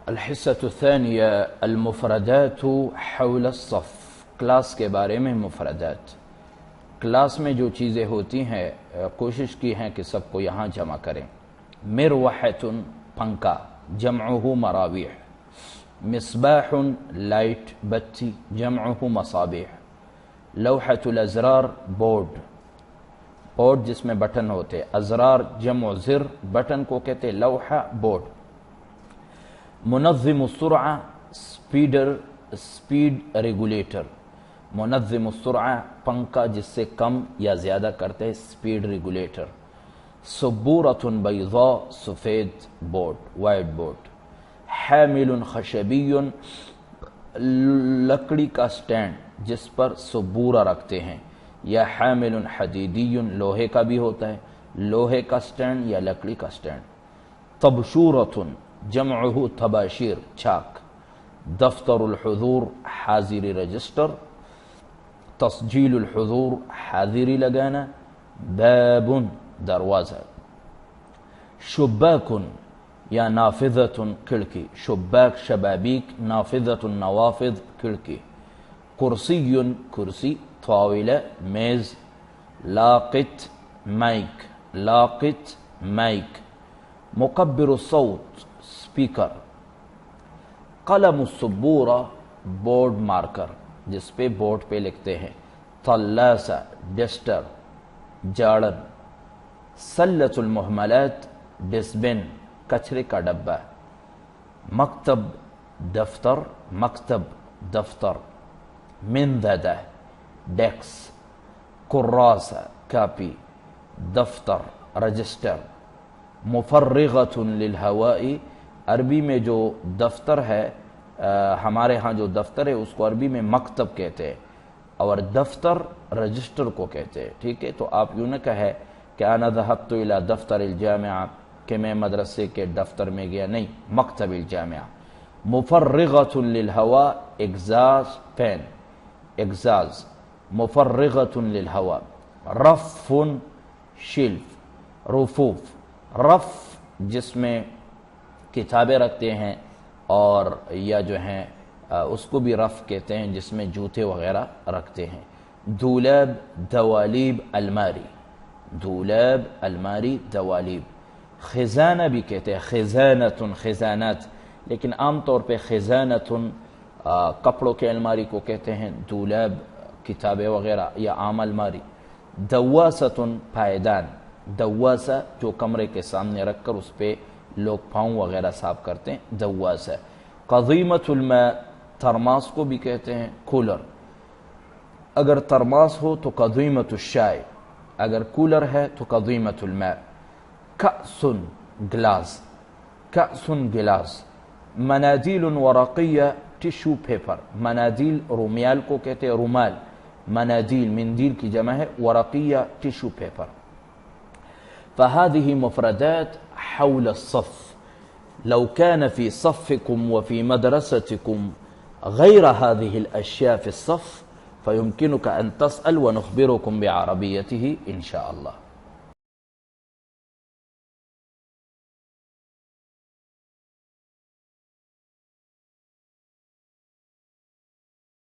الحصۃ الثانیہ المفردات حول الصف، کلاس کے بارے میں مفردات۔ کلاس میں جو چیزیں ہوتی ہیں کوشش کی ہیں کہ سب کو یہاں جمع کریں۔ مروحۃ پنکھا، جمعہ مراویح۔ مصباح لائٹ بتی، جمعہ مصابیح۔ لوحۃ الازرار بورڈ، بورڈ جس میں بٹن ہوتے، ازرار جمع زر، بٹن کو کہتے لوحہ بورڈ۔ منظم السرعہ سپیڈ ریگولیٹر، منظم السرعہ پنکھا جس سے کم یا زیادہ کرتے ہیں، سپیڈ ریگولیٹر۔ سبورۃ بیضاء سفید بورڈ، وائٹ بورڈ۔ حامل خشبی لکڑی کا سٹینڈ جس پر سبورہ رکھتے ہیں، یا حامل حدیدی لوہے کا بھی ہوتا ہے، لوہے کا سٹینڈ یا لکڑی کا سٹینڈ۔ طبشورۃ جمعہ طباشیر چاک۔ دفتر الحضور حاضری رجسٹر۔ تسجیل الحضور حاضری لگانا۔ باب دروازہ۔ شباک یا نافذۃ کھڑکی، شباک شبابیک، نافذۃ نوافذ کھڑکی۔ کرسی کرسی، طاولہ میز۔ لاقط مائک، لاقط مائک۔ مکبر الصوت سپیکر۔ قلم السبورہ بورڈ مارکر جس پہ بورڈ پہ لکھتے ہیں۔ ثلاثہ ڈسٹر جاڑن۔ سلۃ المہملات ڈسبن کچرے کا ڈبہ۔ مکتب دفتر، مکتب دفتر۔ منضدہ ڈیسک۔ کراسہ کاپی۔ دفتر رجسٹر۔ مفرغۃ للہواء، عربی میں جو دفتر ہے، ہمارے ہاں جو دفتر ہے اس کو عربی میں مکتب کہتے ہیں، اور دفتر رجسٹر کو کہتے ہیں، ٹھیک ہے؟ تو آپ یوں نہ کہے کہ انا ذهبت الى دفتر الجامعہ، کہ میں مدرسے کے دفتر میں گیا، نہیں، مکتب الجامعہ۔ مفرغۃ للہواء اگزاز فین، اگزاز۔ مفرغۃ للہواء۔ رف شیلف، رفوف۔ رف جس میں کتابیں رکھتے ہیں، اور یا جو ہیں اس کو بھی رف کہتے ہیں جس میں جوتے وغیرہ رکھتے ہیں۔ دولاب دوالیب الماری، دولاب الماری دوالیب۔ خزانہ بھی کہتے ہیں، خزانۃ خزانات، لیکن عام طور پہ خزانۃ کپڑوں کے الماری کو کہتے ہیں، دولاب کتابیں وغیرہ یا عام الماری۔ دواسۃ پائیدان، دواسہ جو کمرے کے سامنے رکھ کر اس پہ لوگ پاؤں وغیرہ صاف کرتے ہیں، دواسہ۔ قضیمۃ الماء ترماس کو بھی کہتے ہیں، کولر۔ اگر ترماس ہو تو قضیمۃ الشائے، اگر کولر ہے تو قضیمۃ الماء۔ کأس گلاس، کأس گلاس۔ منادیل ورقیہ ٹیشو پیپر، منادیل رومیال کو کہتے ہیں، رومال۔ منادیل مندیل کی جمع ہے، ورقیہ ٹیشو پیپر۔ فهذه مفردات حول الصف. لو كان في صفكم وفي مدرستكم غير هذه الأشياء في الصف فيمكنك أن تسأل ونخبركم بعربيته إن شاء الله.